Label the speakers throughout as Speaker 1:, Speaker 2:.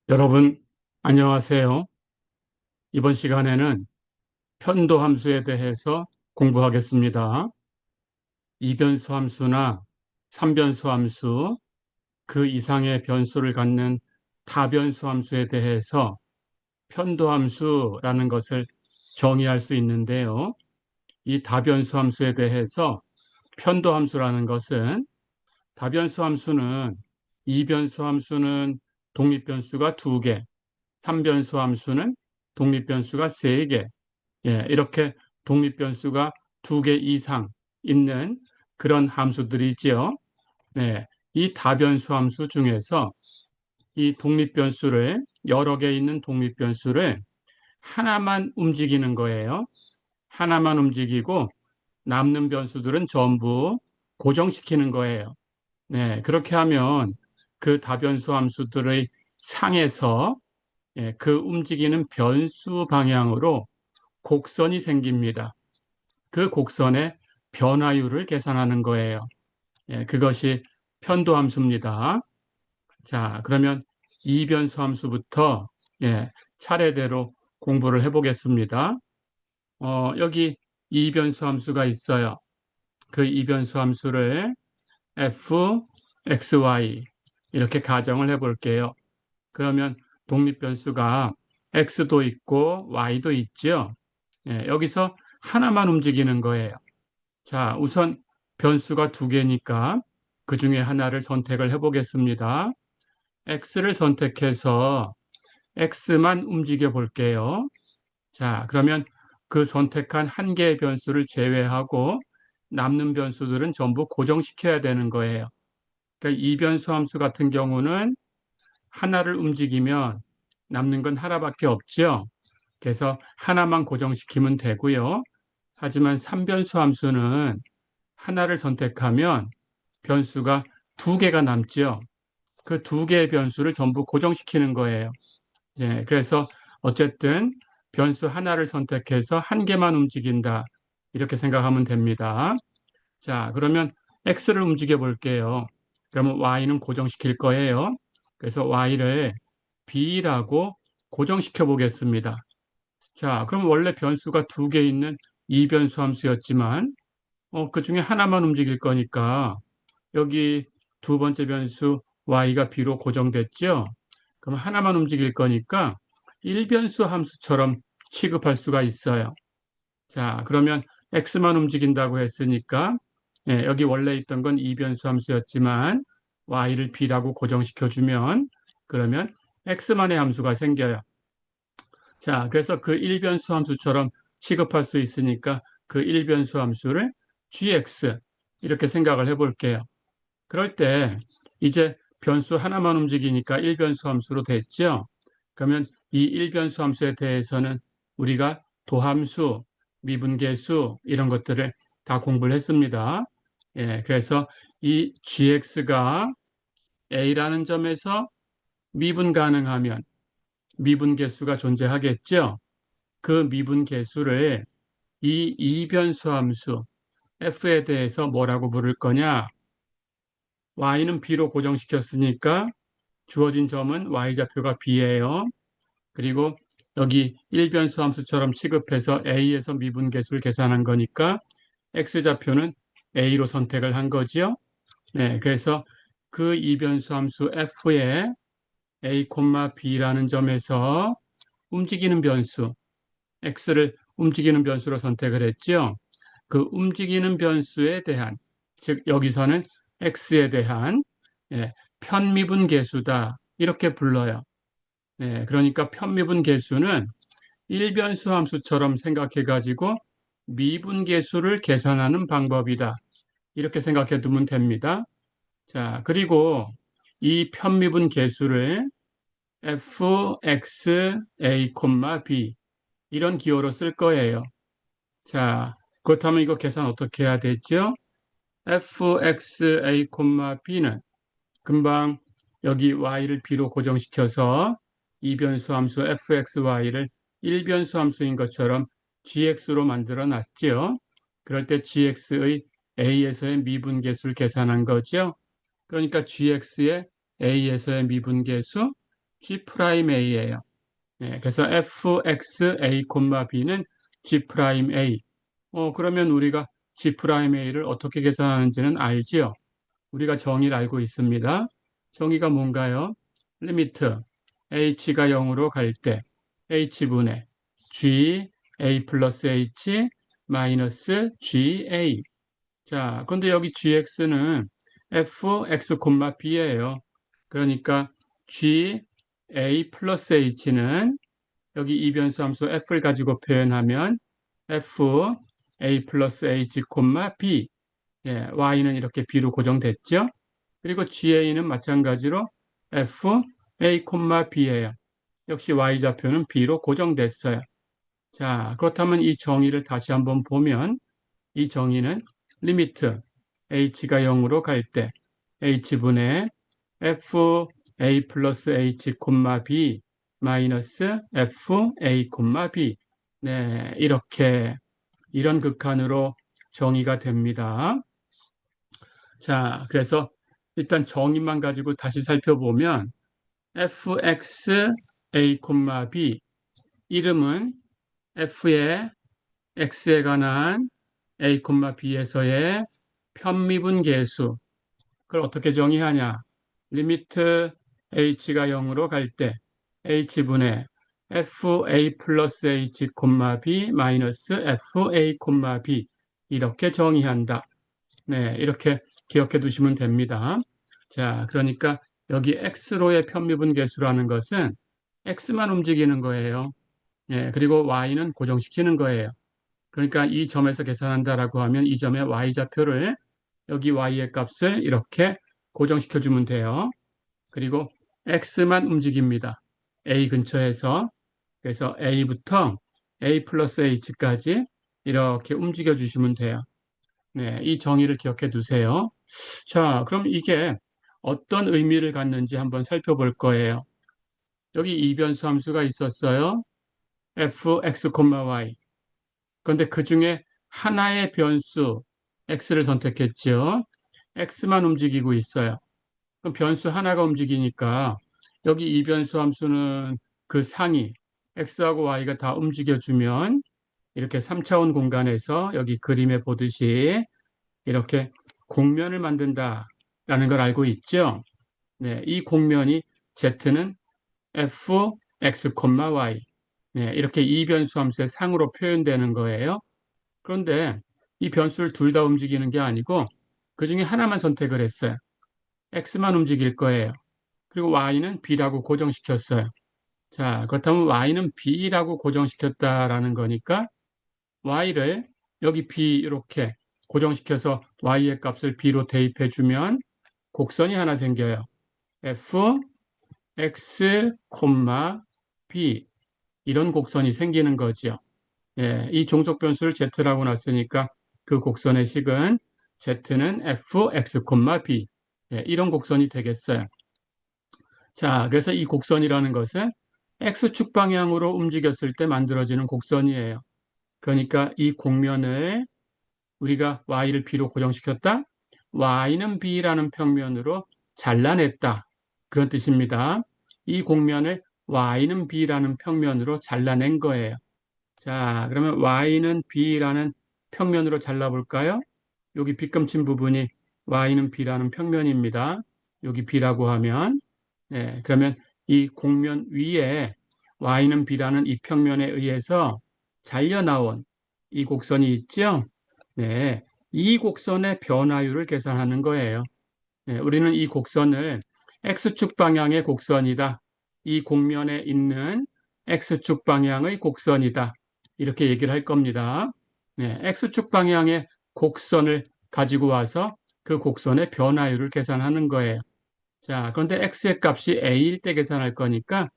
Speaker 1: 여러분, 안녕하세요. 이번 시간에는 편도 함수에 대해서 공부하겠습니다. 이변수 함수나 삼변수 함수, 그 이상의 변수를 갖는 다변수 함수에 대해서 편도 함수라는 것을 정의할 수 있는데요. 이 다변수 함수에 대해서 편도 함수라는 것은 다변수 함수는 이변수 함수는 독립변수가 두 개, 삼변수 함수는 독립변수가 세 개, 이렇게 독립변수가 두 개 이상 있는 그런 함수들이지요. 네, 이 다변수 함수 중에서 이 독립변수를 여러 개 있는 독립변수를 하나만 움직이는 거예요. 하나만 움직이고 남는 변수들은 전부 고정시키는 거예요. 네, 그렇게 하면 그 다변수 함수들의 상에서 그 움직이는 변수 방향으로 곡선이 생깁니다. 그 곡선의 변화율을 계산하는 거예요. 그것이 편도함수입니다. 자, 그러면 이변수 함수부터 차례대로 공부를 해보겠습니다. 여기 이변수 함수가 있어요. 그 이변수 함수를 f, x, y 이렇게 가정을 해볼게요. 그러면 독립변수가 x도 있고 y도 있죠. 여기서 하나만 움직이는 거예요. 자, 우선 변수가 두 개니까 그 중에 하나를 선택을 해보겠습니다. x를 선택해서 x만 움직여 볼게요. 자, 그러면 그 선택한 한 개의 변수를 제외하고 남는 변수들은 전부 고정시켜야 되는 거예요. 그러니까 이 변수 함수 같은 경우는 하나를 움직이면 남는 건 하나밖에 없죠. 그래서 하나만 고정시키면 되고요. 하지만 삼변수 함수는 하나를 선택하면 변수가 두 개가 남죠. 그 두 개의 변수를 전부 고정시키는 거예요. 그래서 어쨌든 변수 하나를 선택해서 한 개만 움직인다. 이렇게 생각하면 됩니다. 자, 그러면 x를 움직여 볼게요. 그러면 y는 고정시킬 거예요. 그래서 y를 b라고 고정시켜 보겠습니다. 자, 그럼 원래 변수가 두 개 있는 이변수 함수였지만 그 중에 하나만 움직일 거니까 여기 두 번째 변수 y가 b로 고정됐죠? 그럼 하나만 움직일 거니까 일변수 함수처럼 취급할 수가 있어요. 자, 그러면 x만 움직인다고 했으니까 여기 원래 있던 건 이변수 함수였지만 y를 b라고 고정시켜 주면 그러면 x만의 함수가 생겨요. 자, 그래서 그 일변수 함수처럼 취급할 수 있으니까 그 일변수 함수를 gx 이렇게 생각을 해볼게요. 그럴 때 이제 변수 하나만 움직이니까 일변수 함수로 됐죠. 그러면 이 일변수 함수에 대해서는 우리가 도함수, 미분계수 이런 것들을 다 공부를 했습니다. 그래서 이 gx가 a라는 점에서 미분 가능하면 미분계수가 존재하겠죠. 그 미분계수를 이 이변수 함수 f에 대해서 뭐라고 부를 거냐? y는 b로 고정시켰으니까 주어진 점은 y좌표가 b예요. 그리고 여기 일변수 함수처럼 취급해서 a에서 미분계수를 계산한 거니까 x좌표는 a로 선택을 한 거지요. 네, 그래서 그 이변수 함수 f의 a, b라는 점에서 움직이는 변수 x를 움직이는 변수로 선택을 했죠. 그 움직이는 변수에 대한, 즉 여기서는 x에 대한 편미분 계수다 이렇게 불러요. 그러니까 편미분 계수는 일변수 함수처럼 생각해 가지고 미분 계수를 계산하는 방법이다. 이렇게 생각해 두면 됩니다. 자, 그리고 이 편미분 계수를 fx, a, b 이런 기호로 쓸 거예요. 자, 그렇다면 이거 계산 어떻게 해야 되죠? fxa, b는 금방 여기 y를 b로 고정시켜서 이변수 함수 fxy를 일변수 함수인 것처럼 gx로 만들어 놨죠. 그럴 때 gx의 a에서의 미분계수를 계산한 거죠. 그러니까 gx의 a에서의 미분계수, G'A예요. 그래서 fxa, b는 G'A. 그러면 우리가 G'A를 어떻게 계산하는지는 알지요? 우리가 정의를 알고 있습니다. 정의가 뭔가요? 리미트 h가 0으로 갈 때 h분의 g a 플러스 h 마이너스 ga. 자, 그런데 여기 gx는 fx, b예요. 그러니까 g a 플러스 h는 여기 이변수 함수 f를 가지고 표현하면 f a 플러스 h, b. y는 이렇게 b로 고정됐죠. 그리고 ga는 마찬가지로 f a, b예요. 역시 y좌표는 b로 고정됐어요. 자, 그렇다면 이 정의를 다시 한번 보면 이 정의는 리미트 h가 0으로 갈 때 h분의 f a 플러스 h, b 마이너스 f a, b. 네, 이렇게 이런 극한으로 정의가 됩니다. 자, 그래서 일단 정의만 가지고 다시 살펴보면 fx a, b 이름은 f의 x에 관한 a, b에서의 편미분 계수. 그걸 어떻게 정의하냐? 리미트 h가 0으로 갈 때 h분의 fa 플러스 h, b 마이너스 fa, b 이렇게 정의한다. 네, 이렇게 기억해 두시면 됩니다. 자, 그러니까 여기 x로의 편미분 계수라는 것은 x만 움직이는 거예요. 그리고 y는 고정시키는 거예요. 그러니까 이 점에서 계산한다라고 하면 이 점의 y좌표를 여기 y의 값을 이렇게 고정시켜 주면 돼요. 그리고 x만 움직입니다. a 근처에서. 그래서 a부터 a 플러스 h까지 이렇게 움직여 주시면 돼요. 네, 이 정의를 기억해 두세요. 자, 그럼 이게 어떤 의미를 갖는지 한번 살펴볼 거예요. 여기 이변수 함수가 있었어요. fx, y. 그런데 그 중에 하나의 변수 x를 선택했죠. x만 움직이고 있어요. 그럼 변수 하나가 움직이니까 여기 이변수 함수는 그 상위 x하고 y가 다 움직여주면 이렇게 3차원 공간에서 여기 그림에 보듯이 이렇게 곡면을 만든다라는 걸 알고 있죠. 네, 이 곡면이 z는 fx, y. 네, 이렇게 이변수 함수의 상으로 표현되는 거예요. 그런데 이 변수를 둘 다 움직이는 게 아니고 그 중에 하나만 선택을 했어요. x만 움직일 거예요. 그리고 y는 b라고 고정시켰어요. 자, 그렇다면 y는 b라고 고정시켰다라는 거니까 y를 여기 b 이렇게 고정시켜서 y의 값을 b로 대입해 주면 곡선이 하나 생겨요. f, x, b 이런 곡선이 생기는 거죠. 이 종속 변수를 z라고 놨으니까 그 곡선의 식은 z는 f, x, b 이런 곡선이 되겠어요. 자, 그래서 이 곡선이라는 것은 x축 방향으로 움직였을 때 만들어지는 곡선이에요. 그러니까 이 곡면을 우리가 y를 b로 고정시켰다. y는 b라는 평면으로 잘라냈다. 그런 뜻입니다. 이 곡면을 y는 b라는 평면으로 잘라낸 거예요. 자, 그러면 y는 b라는 평면으로 잘라볼까요? 여기 빗금친 부분이 y는 b라는 평면입니다. 여기 b라고 하면 그러면 이 곡면 위에 y는 b라는 이 평면에 의해서 잘려나온 이 곡선이 있죠? 네, 이 곡선의 변화율을 계산하는 거예요. 우리는 이 곡선을 x축 방향의 곡선이다. 이 곡면에 있는 x축 방향의 곡선이다. 이렇게 얘기를 할 겁니다. x축 방향의 곡선을 가지고 와서 그 곡선의 변화율을 계산하는 거예요. 자, 그런데 x의 값이 a일 때 계산할 거니까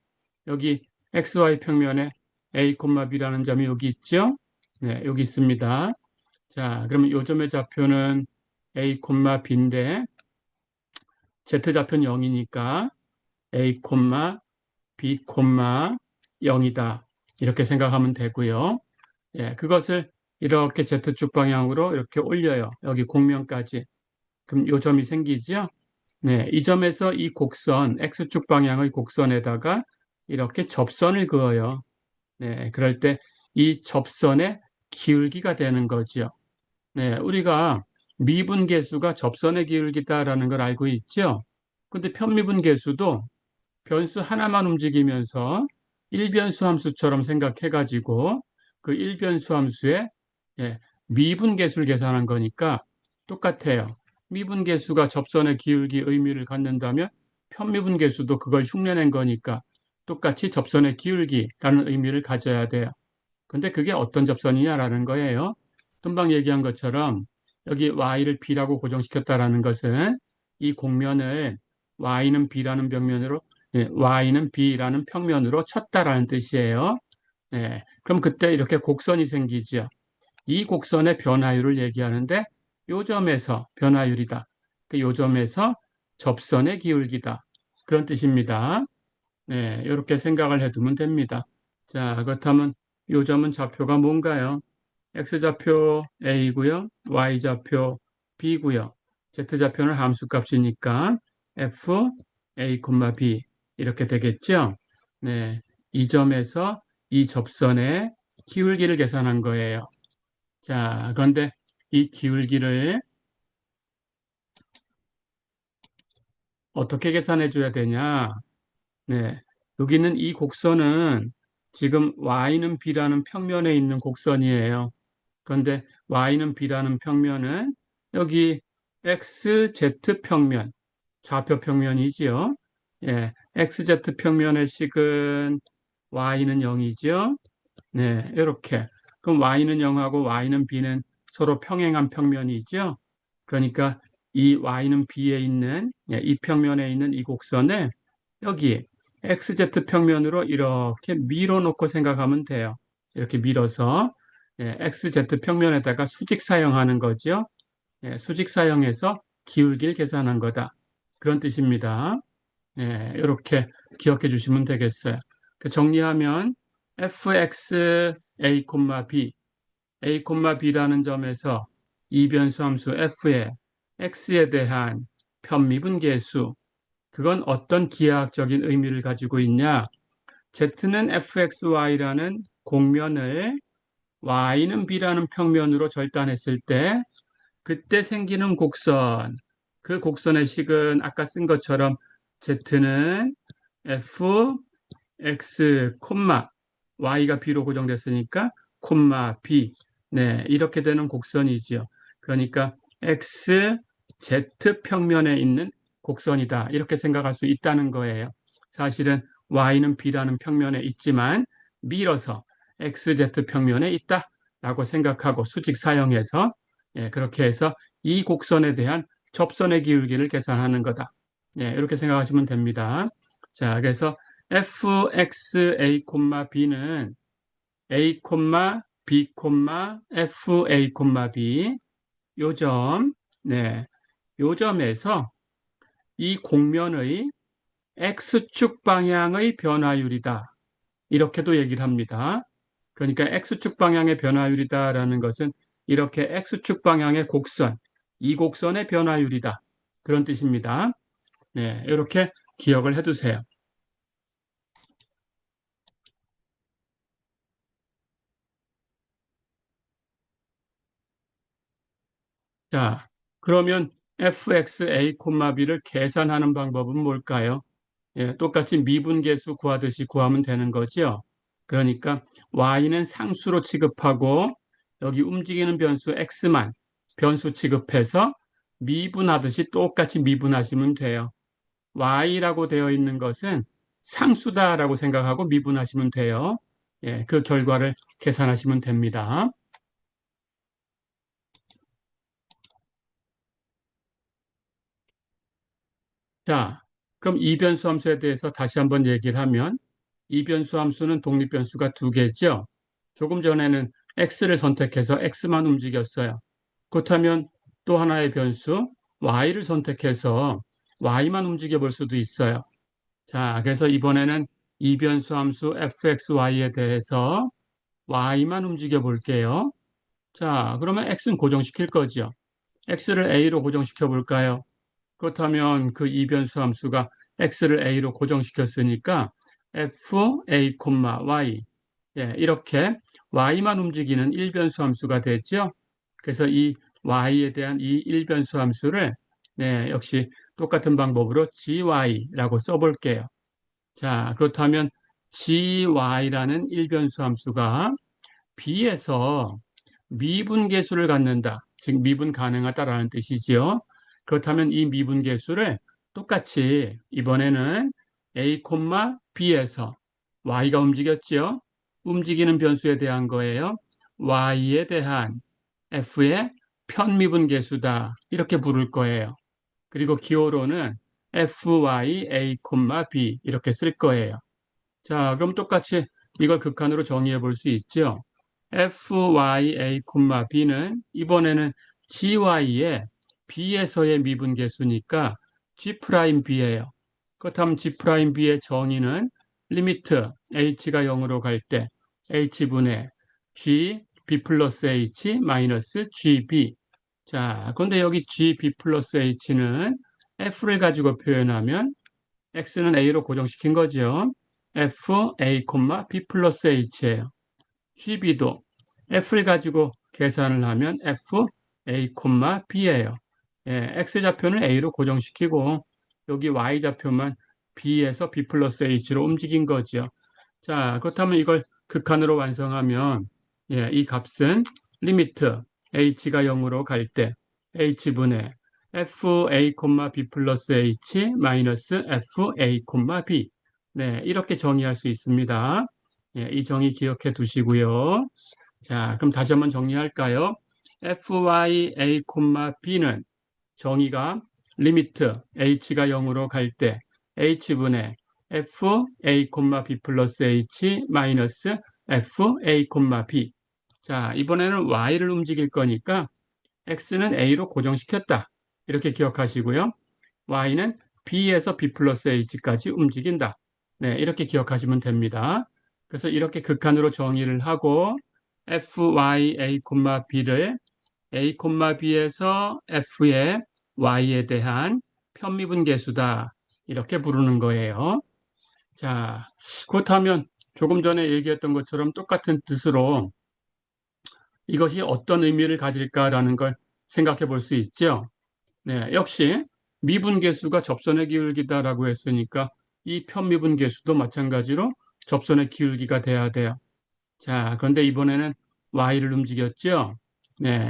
Speaker 1: 여기 xy 평면에 a, b라는 점이 여기 있죠? 네, 여기 있습니다. 자, 그러면 요 점의 좌표는 a, b인데 z좌표는 0이니까 a, b, 0이다. 이렇게 생각하면 되고요. 그것을 이렇게 z축 방향으로 이렇게 올려요. 여기 곡면까지. 그럼 요 점이 생기죠? 네, 이 점에서 이 곡선, X축 방향의 곡선에다가 이렇게 접선을 그어요. 네, 그럴 때 이 접선의 기울기가 되는 거죠. 네, 우리가 미분계수가 접선의 기울기다라는 걸 알고 있죠? 근데 편미분계수도 변수 하나만 움직이면서 일변수 함수처럼 생각해가지고 그 일변수 함수의 예, 미분계수를 계산한 거니까 똑같아요. 미분계수가 접선의 기울기 의미를 갖는다면 편미분계수도 그걸 흉내낸 거니까 똑같이 접선의 기울기라는 의미를 가져야 돼요. 근데 그게 어떤 접선이냐라는 거예요. 금방 얘기한 것처럼 여기 y를 b라고 고정시켰다라는 것은 이 곡면을 y는 b라는 벽면으로 y는 b라는 평면으로 쳤다라는 뜻이에요. 네, 그럼 그때 이렇게 곡선이 생기죠. 이 곡선의 변화율을 얘기하는데 요점에서 변화율이다. 그 요점에서 접선의 기울기다. 그런 뜻입니다. 네, 이렇게 생각을 해두면 됩니다. 자, 그렇다면 요점은 좌표가 뭔가요? X좌표 A고요. Y좌표 B고요. Z좌표는 함수값이니까 F, A, B 이렇게 되겠죠? 네, 이 점에서 이 접선의 기울기를 계산한 거예요. 자, 그런데 이 기울기를 어떻게 계산해 줘야 되냐? 네, 여기는 이 곡선은 지금 y는 b라는 평면에 있는 곡선이에요. 그런데 y는 b라는 평면은 여기 xz 평면, 좌표 평면이지요. 예, xz 평면의 식은 y는 0이죠. 네, 이렇게. 그럼 y는 0하고 y는 b는 서로 평행한 평면이죠. 그러니까 이 y는 b에 있는 이 평면에 있는 이 곡선을 여기 xz 평면으로 이렇게 밀어놓고 생각하면 돼요. 이렇게 밀어서 xz 평면에다가 수직 사용하는 거죠. 수직 사용해서 기울기를 계산한 거다. 그런 뜻입니다. 이렇게 기억해 주시면 되겠어요. 정리하면 fx a, b, a, b라는 점에서 이변수 함수 f의 x에 대한 편미분계수, 그건 어떤 기하학적인 의미를 가지고 있냐? z는 fxy라는 곡면을 y는 b라는 평면으로 절단했을 때 그때 생기는 곡선, 그 곡선의 식은 아까 쓴 것처럼 z는 f, x, y가 b로 고정됐으니까 b. 네, 이렇게 되는 곡선이지요. 그러니까 x, z 평면에 있는 곡선이다. 이렇게 생각할 수 있다는 거예요. 사실은 y는 b라는 평면에 있지만 밀어서 xz 평면에 있다라고 생각하고 수직 사용해서 그렇게 해서 이 곡선에 대한 접선의 기울기를 계산하는 거다. 이렇게 생각하시면 됩니다. 자, 그래서 fxa, b는 a, b, fa, b 요점, 네, 요점에서 이 곡면의 x축 방향의 변화율이다. 이렇게도 얘기를 합니다. 그러니까 x축 방향의 변화율이다라는 것은 이렇게 x축 방향의 곡선, 이 곡선의 변화율이다. 그런 뜻입니다. 네, 이렇게 기억을 해두세요. 자, 그러면 fxa, b를 계산하는 방법은 뭘까요? 똑같이 미분계수 구하듯이 구하면 되는 거죠. 그러니까 y는 상수로 취급하고 여기 움직이는 변수 x만 변수 취급해서 미분하듯이 똑같이 미분하시면 돼요. y라고 되어 있는 것은 상수다라고 생각하고 미분하시면 돼요. 그 결과를 계산하시면 됩니다. 자, 그럼 이변수 함수에 대해서 다시 한번 얘기를 하면 이변수 함수는 독립변수가 두 개죠. 조금 전에는 x를 선택해서 x만 움직였어요. 그렇다면 또 하나의 변수 y를 선택해서 y만 움직여 볼 수도 있어요. 자, 그래서 이번에는 이변수 함수 fxy에 대해서 y만 움직여 볼게요. 자, 그러면 x는 고정시킬 거죠. x를 a로 고정시켜 볼까요? 그렇다면 그 이변수 함수가 x를 a로 고정시켰으니까 fa, y 이렇게 y만 움직이는 일변수 함수가 되죠. 그래서 이 y에 대한 이 일변수 함수를 역시 똑같은 방법으로 gy라고 써볼게요. 자, 그렇다면 gy라는 일변수 함수가 b에서 미분계수를 갖는다. 즉 미분 가능하다라는 뜻이지요. 그렇다면 이 미분계수를 똑같이 이번에는 a, b에서 y가 움직였지요. 움직이는 변수에 대한 거예요. y에 대한 f의 편미분계수다. 이렇게 부를 거예요. 그리고 기호로는 fy, a, b 이렇게 쓸 거예요. 자, 그럼 똑같이 이걸 극한으로 정의해 볼 수 있죠. fya, b는 이번에는 gy의 b에서의 미분계수니까 g'b예요. 그렇다면 g'b의 정의는 리미트 h가 0으로 갈 때 h분의 g, b 플러스 h 마이너스 gb. 자, 그런데 여기 gb 플러스 h는 f를 가지고 표현하면 x는 a로 고정시킨 거죠. f, a, b 플러스 h예요. GB도 F를 가지고 계산을 하면 F, A, B예요. X좌표는 A로 고정시키고 여기 Y좌표만 B에서 B 플러스 H로 움직인 거죠. 자, 그렇다면 이걸 극한으로 완성하면 이 값은 리미트 H가 0으로 갈 때 H분의 F, A, B 플러스 H 마이너스 F, A, B 이렇게 정의할 수 있습니다. 이 정의 기억해 두시고요. 자, 그럼 다시 한번 정리할까요? fy, a, b는 정의가 리미트 h가 0으로 갈 때 h분의 f, a, b 플러스 h 마이너스 f, a, b. 자, 이번에는 y를 움직일 거니까 x는 a로 고정시켰다. 이렇게 기억하시고요. y는 b에서 b 플러스 h까지 움직인다. 이렇게 기억하시면 됩니다. 그래서 이렇게 극한으로 정의를 하고 fy, a, b를 a, b에서 f의 y에 대한 편미분계수다. 이렇게 부르는 거예요. 자, 그렇다면 조금 전에 얘기했던 것처럼 똑같은 뜻으로 이것이 어떤 의미를 가질까라는 걸 생각해 볼 수 있죠. 역시 미분계수가 접선의 기울기다라고 했으니까 이 편미분계수도 마찬가지로 접선의 기울기가 돼야 돼요. 자, 그런데 이번에는 y를 움직였죠.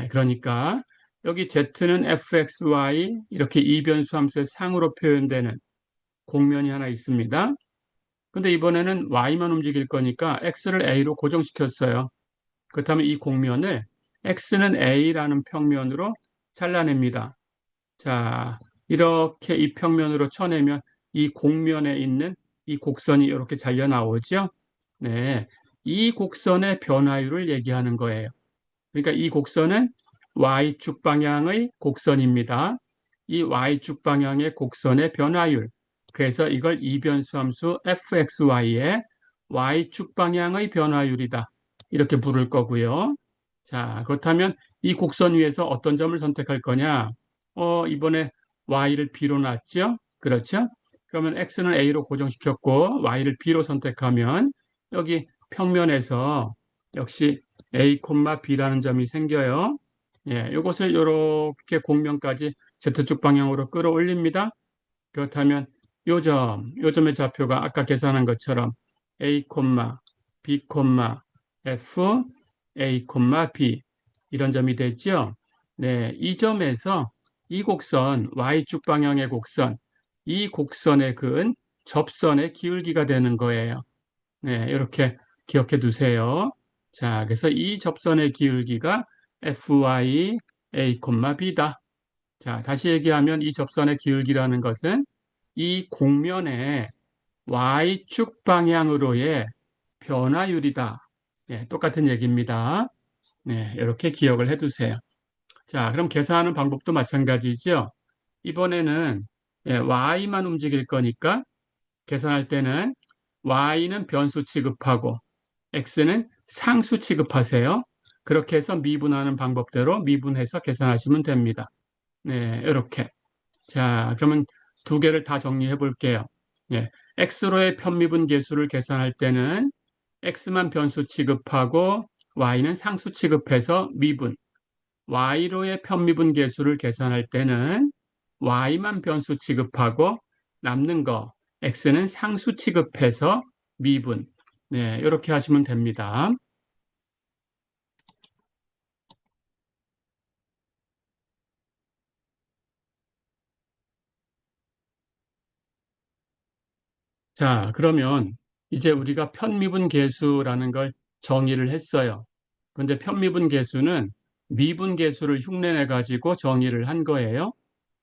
Speaker 1: 그러니까 여기 z는 fxy 이렇게 이변수 함수의 상으로 표현되는 공면이 하나 있습니다. 근데 이번에는 y만 움직일 거니까 x를 a로 고정시켰어요. 그렇다면 이 공면을 x는 a라는 평면으로 잘라냅니다. 자, 이렇게 이 평면으로 쳐내면 이 공면에 있는 이 곡선이 이렇게 잘려 나오죠. 이 곡선의 변화율을 얘기하는 거예요. 그러니까 이 곡선은 y축 방향의 곡선입니다. 이 y축 방향의 곡선의 변화율. 그래서 이걸 이변수 함수 fxy의 y축 방향의 변화율이다. 이렇게 부를 거고요. 자, 그렇다면 이 곡선 위에서 어떤 점을 선택할 거냐? 이번에 y를 b로 놨죠? 그렇죠? 그러면 x는 a로 고정시켰고 y를 b로 선택하면 여기 평면에서 역시 a, b라는 점이 생겨요. 이것을 이렇게 공면까지 z축 방향으로 끌어올립니다. 그렇다면 요 점의 좌표가 아까 계산한 것처럼 a, b, f, a, b 이런 점이 됐죠. 이 점에서 이 곡선, y축 방향의 곡선, 이 곡선의 근 접선의 기울기가 되는 거예요. 이렇게 기억해 두세요. 자, 그래서 이 접선의 기울기가 fy, a, b다. 자, 다시 얘기하면 이 접선의 기울기라는 것은 이 공면의 y축 방향으로의 변화율이다. 똑같은 얘기입니다. 이렇게 기억을 해 두세요. 자, 그럼 계산하는 방법도 마찬가지죠. 이번에는 y만 움직일 거니까 계산할 때는 y는 변수 취급하고 x는 상수 취급하세요. 그렇게 해서 미분하는 방법대로 미분해서 계산하시면 됩니다. 이렇게. 자, 그러면 두 개를 다 정리해 볼게요. 예, x로의 편미분 계수를 계산할 때는 x만 변수 취급하고 y는 상수 취급해서 미분, y로의 편미분 계수를 계산할 때는 y만 변수 취급하고 남는 거 x는 상수 취급해서 미분. 네, 이렇게 하시면 됩니다. 자, 그러면 이제 우리가 편미분 계수라는 걸 정의를 했어요. 그런데 편미분 계수는 미분 계수를 흉내내 가지고 정의를 한 거예요.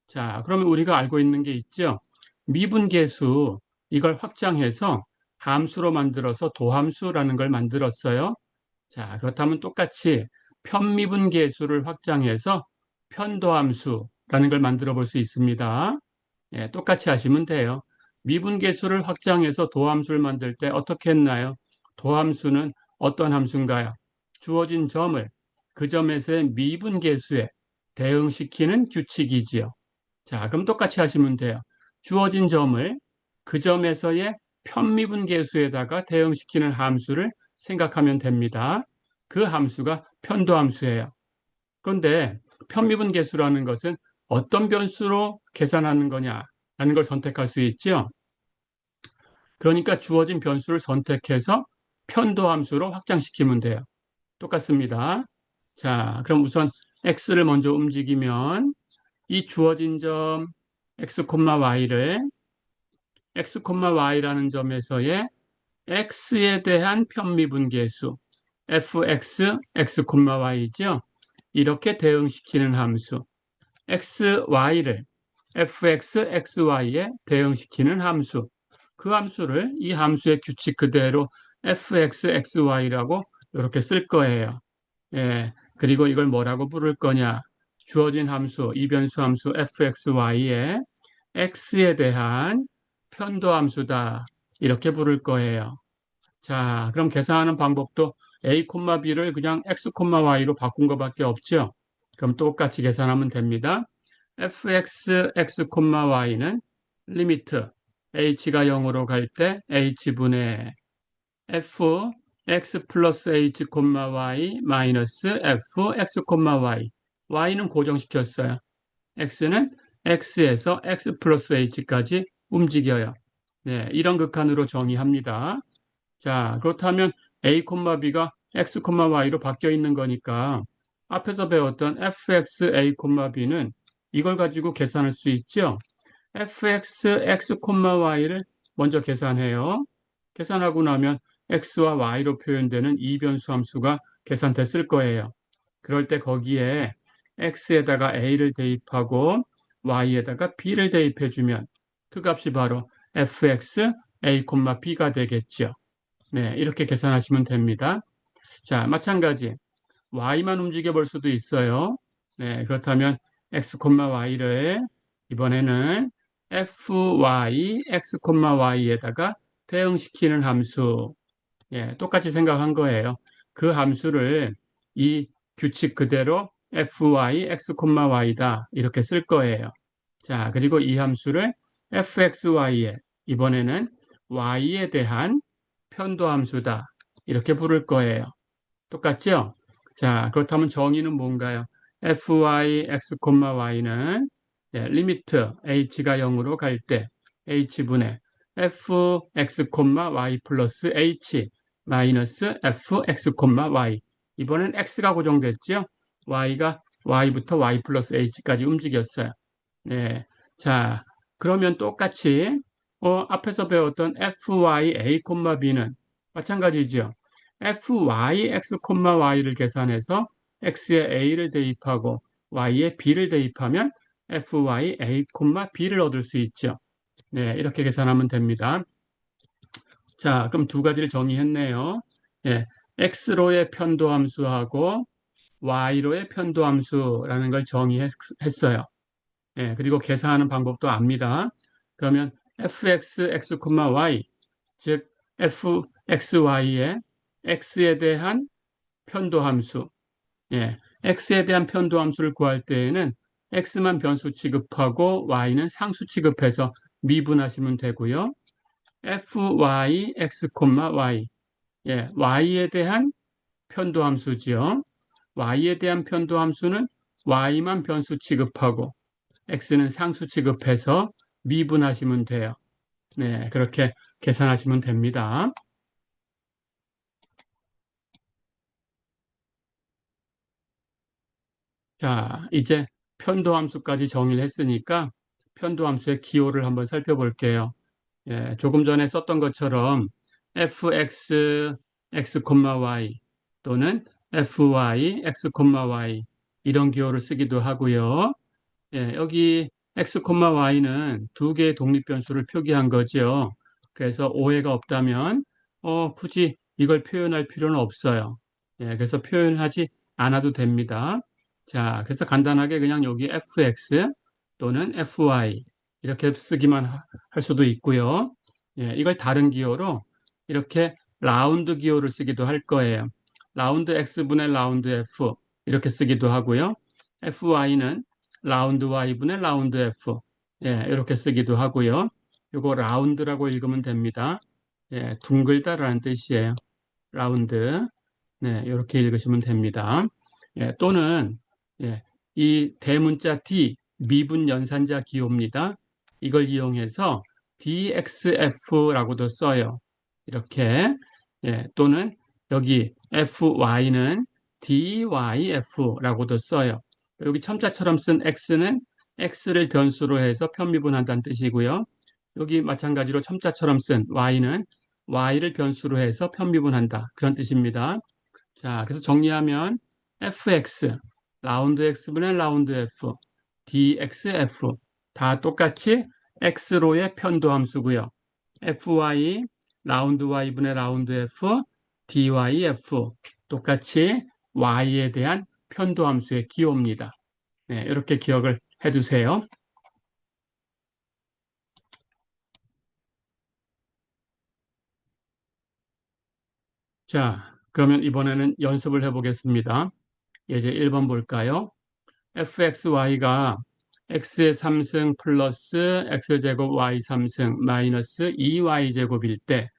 Speaker 1: 자, 그러면 우리가 알고 있는 게 있죠. 미분 계수 이걸 확장해서 함수로 만들어서 도함수라는 걸 만들었어요. 자, 그렇다면 똑같이 편미분 계수를 확장해서 편도함수라는 걸 만들어 볼 수 있습니다. 예, 똑같이 하시면 돼요. 미분계수를 확장해서 도함수를 만들 때 어떻게 했나요? 도함수는 어떤 함수인가요? 주어진 점을 그 점에서의 미분계수에 대응시키는 규칙이지요. 자, 그럼 똑같이 하시면 돼요. 주어진 점을 그 점에서의 편미분계수에다가 대응시키는 함수를 생각하면 됩니다. 그 함수가 편도함수예요. 그런데 편미분계수라는 것은 어떤 변수로 계산하는 거냐라는 걸 선택할 수 있죠. 그러니까 주어진 변수를 선택해서 편도함수로 확장시키면 돼요. 똑같습니다. 자, 그럼 우선 x를 먼저 움직이면 이 주어진 점 x, y를 x, y라는 점에서의 x에 대한 편미분계수 fx, x, y죠. 이렇게 대응시키는 함수 xy를 fx, xy에 대응시키는 함수. 그 함수를 이 함수의 규칙 그대로 fx, xy라고 이렇게 쓸 거예요. 예, 그리고 이걸 뭐라고 부를 거냐? 주어진 함수, 이변수 함수 fxy에 x에 대한 편도함수다. 이렇게 부를 거예요. 자, 그럼 계산하는 방법도 a, b를 그냥 x, y로 바꾼 것밖에 없죠. 그럼 똑같이 계산하면 됩니다. fx, x, y는 리미트 h가 0으로 갈 때 h분의 f x 플러스 h, y 마이너스 f x, y y는 고정시켰어요. x는 x에서 x 플러스 h까지 움직여요. 네, 이런 극한으로 정의합니다. 자, 그렇다면 a, b가 x, y로 바뀌어 있는 거니까 앞에서 배웠던 fx, a, b는 이걸 가지고 계산할 수 있죠. fx, x, y를 먼저 계산해요. 계산하고 나면 x와 y로 표현되는 이변수 함수가 계산됐을 거예요. 그럴 때 거기에 x에다가 a를 대입하고 y에다가 b를 대입해주면 그 값이 바로 fx, a, b가 되겠죠. 네, 이렇게 계산하시면 됩니다. 자, 마찬가지 y만 움직여 볼 수도 있어요. 네, 그렇다면 x, y를 이번에는 fy, x, y에다가 대응시키는 함수. 예, 똑같이 생각한 거예요. 그 함수를 이 규칙 그대로 fy, x, y다 이렇게 쓸 거예요. 자, 그리고 이 함수를 fxy에 이번에는 y에 대한 편도함수다 이렇게 부를 거예요. 똑같죠? 자, 그렇다면 정의는 뭔가요? fy, x, y는 리미트 h가 0으로 갈 때 h분의 fx, y 플러스 h 마이너스 fx, y 이번엔 x가 고정됐죠? y가 y부터 y 플러스 h까지 움직였어요. 네, 자, 그러면 똑같이 앞에서 배웠던 fy, a, b는 마찬가지죠. fy, x, y를 계산해서 x에 a를 대입하고 y에 b를 대입하면 fy, a, b를 얻을 수 있죠. 네, 이렇게 계산하면 됩니다. 자, 그럼 두 가지를 정의했네요. 예, x로의 편도함수하고 y로의 편도함수라는 걸 정의했어요. 예, 그리고 계산하는 방법도 압니다. 그러면 fx, x, y, 즉 fxy의 x에 대한 편도함수, 예, x에 대한 편도함수를 구할 때에는 x만 변수 취급하고 y는 상수 취급해서 미분하시면 되고요. fy, x, y. 예, y에 대한 편도함수지요. y에 대한 편도함수는 y만 변수 취급하고 x는 상수 취급해서 미분하시면 돼요. 네, 그렇게 계산하시면 됩니다. 자, 이제 편도함수까지 정의를 했으니까 편도함수의 기호를 한번 살펴볼게요. 예, 조금 전에 썼던 것처럼 fx, x, y 또는 fy, x, y 이런 기호를 쓰기도 하고요. 예, 여기 x, y는 두 개의 독립변수를 표기한 거죠. 그래서 오해가 없다면 굳이 이걸 표현할 필요는 없어요. 예, 그래서 표현하지 않아도 됩니다. 자, 그래서 간단하게 그냥 여기 fx 또는 fy 이렇게 쓰기만 할 수도 있고요. 예, 이걸 다른 기호로 이렇게 라운드 기호를 쓰기도 할 거예요. 라운드 x분의 라운드 f 이렇게 쓰기도 하고요. fy는 라운드 y분의 라운드 f 예, 이렇게 쓰기도 하고요. 이거 라운드라고 읽으면 됩니다. 예, 둥글다라는 뜻이에요. 라운드. 네, 이렇게 읽으시면 됩니다. 예, 또는 예, 이 대문자 D 미분 연산자 기호입니다. 이걸 이용해서 DXF라고도 써요. 이렇게 예, 또는 여기 FY는 DYF라고도 써요. 여기 첨자처럼 쓴 X는 X를 변수로 해서 편미분한다는 뜻이고요. 여기 마찬가지로 첨자처럼 쓴 Y는 Y를 변수로 해서 편미분한다. 그런 뜻입니다. 자, 그래서 정리하면 fx, 라운드 x분의 라운드 f, dxf 다 똑같이 x로의 편도함수고요. fy, 라운드 y분의 라운드 f, dyf 똑같이 y에 대한 편도함수의 기호입니다. 네, 이렇게 기억을 해두세요. 자, 그러면 이번에는 연습을 해보겠습니다. 예제 1번 볼까요? fxy가 x의 3승 플러스 x제곱 y 3승 마이너스 2y제곱일 때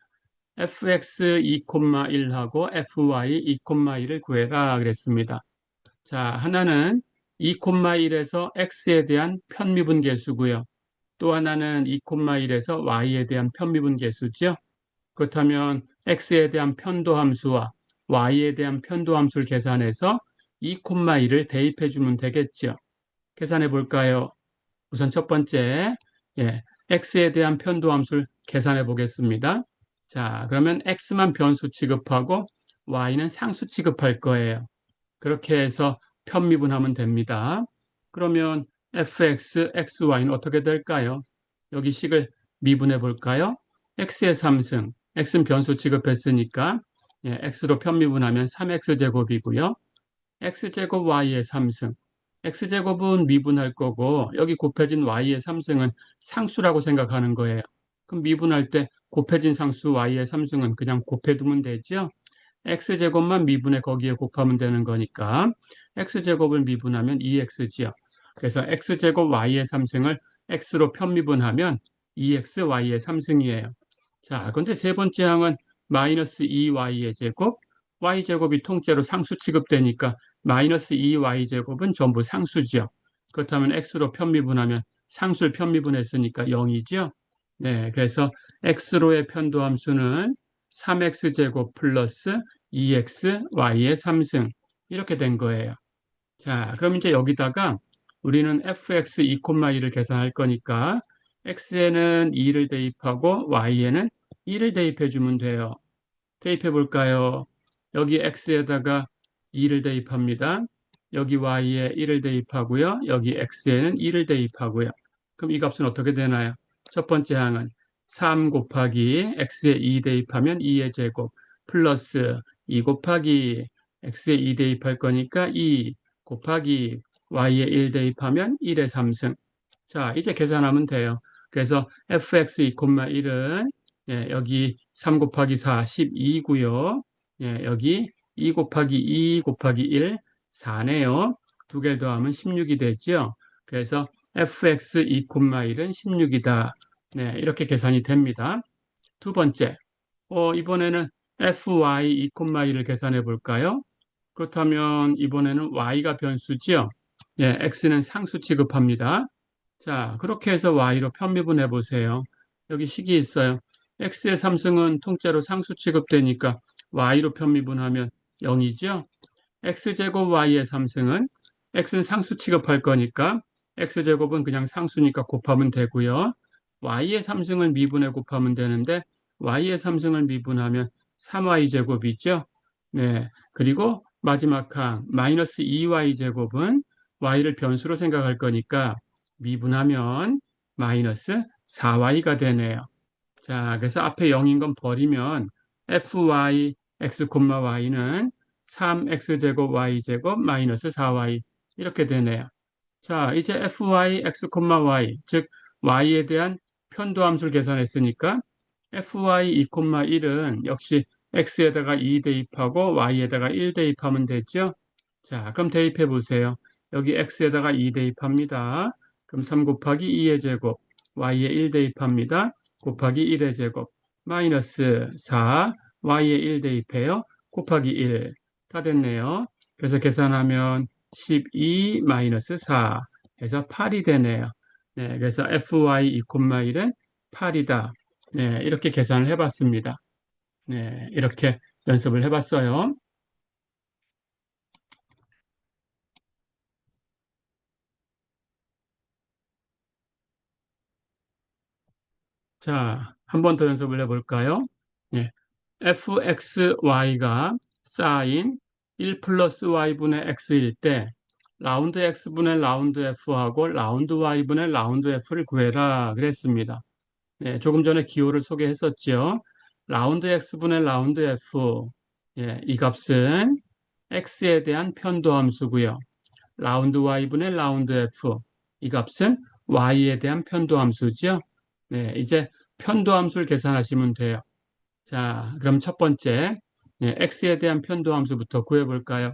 Speaker 1: fx 2,1하고 fy 2,2를 구해라 그랬습니다. 자, 하나는 2,1에서 x에 대한 편미분 계수고요. 또 하나는 2,1에서 y에 대한 편미분 계수죠. 그렇다면 x에 대한 편도함수와 y에 대한 편도함수를 계산해서 2,1을 대입해 주면 되겠죠. 계산해 볼까요? 우선 첫 번째, 예, x에 대한 편도함수를 계산해 보겠습니다. 자, 그러면 x만 변수 취급하고 y는 상수 취급할 거예요. 그렇게 해서 편미분하면 됩니다. 그러면 fx, xy는 어떻게 될까요? 여기 식을 미분해 볼까요? x의 3승, x는 변수 취급했으니까 예, x로 편미분하면 3x제곱이고요. x제곱 y의 3승. x제곱은 미분할 거고 여기 곱해진 y의 3승은 상수라고 생각하는 거예요. 그럼 미분할 때 곱해진 상수 y의 3승은 그냥 곱해두면 되죠. x제곱만 미분해 거기에 곱하면 되는 거니까 x제곱을 미분하면 2x지요. 그래서 x제곱 y의 3승을 x로 편미분하면 2x y의 3승이에요. 자, 그런데 세 번째 항은 마이너스 2y의 제곱, y제곱이 통째로 상수 취급되니까 마이너스 2y제곱은 전부 상수죠. 그렇다면 x로 편미분하면 상수를 편미분했으니까 0이죠. 네, 그래서 x로의 편도함수는 3x제곱 플러스 2x, y의 3승 이렇게 된 거예요. 자, 그럼 이제 여기다가 우리는 fx 2,2를 계산할 거니까 x에는 2를 대입하고 y에는 2를 대입해 주면 돼요. 대입해 볼까요? 여기 x에다가 2를 대입합니다. 여기 y에 1을 대입하고요. 여기 x에는 2를 대입하고요. 그럼 이 값은 어떻게 되나요? 첫 번째 항은 3 곱하기 x에 2 대입하면 2의 제곱 플러스 2 곱하기 x에 2 대입할 거니까 2 곱하기 y에 1 대입하면 1의 3승. 자, 이제 계산하면 돼요. 그래서 fx 2,1은 예, 여기 3 곱하기 4, 12고요. 예, 여기 2 곱하기 2 곱하기 1, 4네요. 두 개를 더하면 16이 되죠. 그래서 fx 2,1은 16이다. 네, 이렇게 계산이 됩니다. 두 번째, 이번에는 fy 2,1을 계산해 볼까요? 그렇다면 이번에는 y가 변수지요. 예, x는 상수 취급합니다. 자, 그렇게 해서 y로 편미분해 보세요. 여기 식이 있어요. x의 3승은 통째로 상수 취급되니까 y로 편미분하면 0이죠. x제곱 y의 3승은 x는 상수 취급할 거니까 x제곱은 그냥 상수니까 곱하면 되고요. y의 3승을 미분해 곱하면 되는데 y의 3승을 미분하면 3y제곱이죠. 네. 그리고 마지막 항 마이너스 2y제곱은 y를 변수로 생각할 거니까 미분하면 마이너스 4y가 되네요. 자, 그래서 앞에 0인 건 버리면 fy x, y는 3x제곱 y제곱 마이너스 4y 이렇게 되네요. 자, 이제 fy x, y 즉 y에 대한 편도함수를 계산했으니까 fy 2,1은 역시 x에다가 2 대입하고 y에다가 1 대입하면 되죠. 자, 그럼 대입해 보세요. 여기 x에다가 2 대입합니다. 그럼 3 곱하기 2의 제곱, y에 1 대입합니다. 곱하기 1의 제곱, 마이너스 4, y에 1 대입해요. 곱하기 1. 다 됐네요. 그래서 계산하면 12 마이너스 4 해서 8이 되네요. 네, 그래서 fy 2,1은 8이다. 네, 이렇게 계산을 해봤습니다. 네, 이렇게 연습을 해봤어요. 자, 한 번 더 연습을 해볼까요? 예, fxy가 사인 1 플러스 y분의 x일 때 라운드 x분의 라운드 f하고 라운드 y분의 라운드 f를 구해라 그랬습니다. 네, 조금 전에 기호를 소개했었죠. 라운드 x분의 라운드 f, 예, 이 값은 x에 대한 편도함수고요. 라운드 y분의 라운드 f, 이 값은 y에 대한 편도함수죠. 네, 이제 편도함수를 계산하시면 돼요. 자, 그럼 첫 번째, 네, x에 대한 편도함수부터 구해볼까요?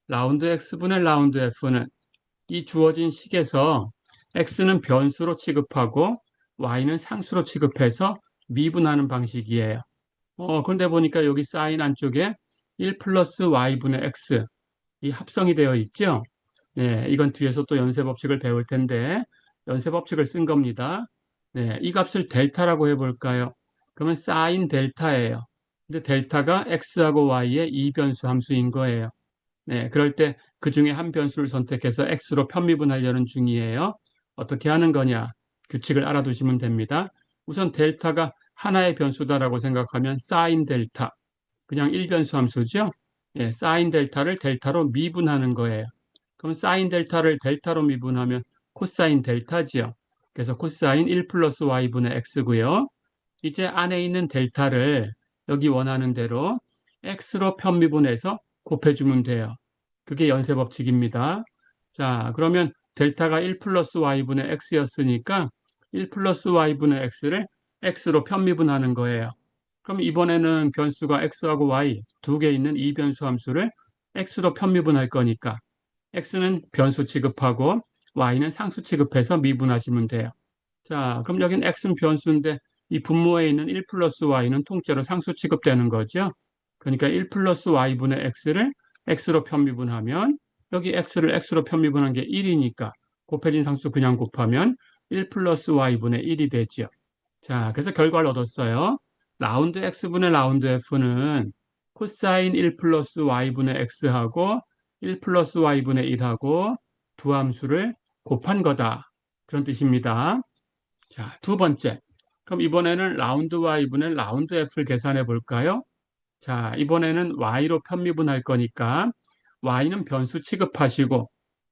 Speaker 1: 라운드 x분의 라운드 f는 이 주어진 식에서 x는 변수로 취급하고 y는 상수로 취급해서 미분하는 방식이에요. 그런데 보니까 여기 사인 안쪽에 1 플러스 y분의 x 이 합성이 되어 있죠. 네, 이건 뒤에서 또 연쇄 법칙을 배울 텐데 연쇄 법칙을 쓴 겁니다. 네, 이 값을 델타라고 해볼까요? 그러면 사인 델타예요. 근데 델타가 x하고 y의 이변수 함수인 거예요. 네, 그럴 때 그 중에 한 변수를 선택해서 x로 편미분하려는 중이에요. 어떻게 하는 거냐? 규칙을 알아두시면 됩니다. 우선 델타가 하나의 변수다라고 생각하면 사인 델타, 그냥 일변수 함수죠. 예, 사인 델타를 델타로 미분하는 거예요. 그럼 사인 델타를 델타로 미분하면 코사인 델타지요. 그래서 코사인 1 플러스 y분의 x고요. 이제 안에 있는 델타를 여기 원하는 대로 x로 편미분해서 곱해주면 돼요. 그게 연쇄 법칙입니다. 자, 그러면 델타가 1 플러스 y분의 x였으니까 1 플러스 y분의 x를 x로 편미분하는 거예요. 그럼 이번에는 변수가 x하고 y 두 개 있는 이 변수 함수를 x로 편미분할 거니까 x는 변수 취급하고 y는 상수 취급해서 미분하시면 돼요. 자, 그럼 여긴 x는 변수인데 이 분모에 있는 1 플러스 y는 통째로 상수 취급되는 거죠. 그러니까 1 플러스 y분의 x를 x로 편미분하면 여기 x를 x로 편미분한 게 1이니까 곱해진 상수 그냥 곱하면 1 플러스 y분의 1이 되죠. 자, 그래서 결과를 얻었어요. 라운드 x분의 라운드 f는 코사인 1 플러스 y분의 x하고 1 플러스 y분의 1하고 두 함수를 곱한 거다. 그런 뜻입니다. 자, 두 번째. 그럼 이번에는 라운드 y분의 라운드 f를 계산해 볼까요? 자, 이번에는 y로 편미분할 거니까 y는 변수 취급하시고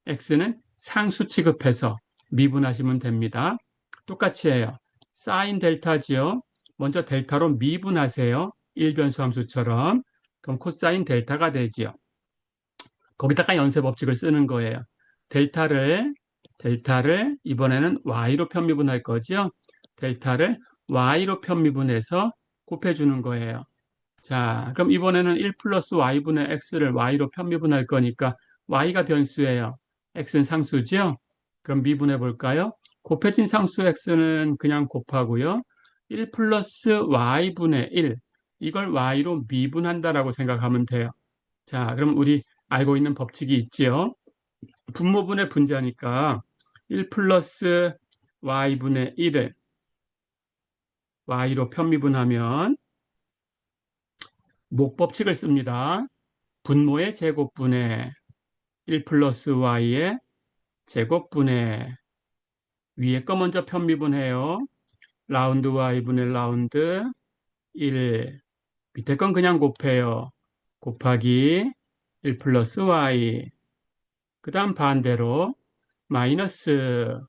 Speaker 1: x는 상수 취급해서 미분하시면 됩니다. 똑같이 해요. 사인 델타지요. 먼저 델타로 미분하세요. 일변수 함수처럼. 그럼 코사인 델타가 되지요. 거기다가 연쇄 법칙을 쓰는 거예요. 델타를 이번에는 y로 편미분할 거죠. 델타를 y로 편미분해서 곱해주는 거예요. 자, 그럼 이번에는 1 플러스 y분의 x를 y로 편미분할 거니까 y가 변수예요. x는 상수죠. 그럼 미분해 볼까요? 곱해진 상수 x는 그냥 곱하고요. 1 플러스 y분의 1. 이걸 y로 미분한다라고 생각하면 돼요. 자, 그럼 우리 알고 있는 법칙이 있지요. 분모분의 분자니까 1 플러스 y분의 1을 y로 편미분하면 목법칙을 씁니다. 분모의 제곱분의 1 플러스 y의 제곱분의 위에 거 먼저 편미분해요. 라운드 y분의 라운드 1. 밑에 건 그냥 곱해요. 곱하기 1 플러스 y. 그 다음 반대로 마이너스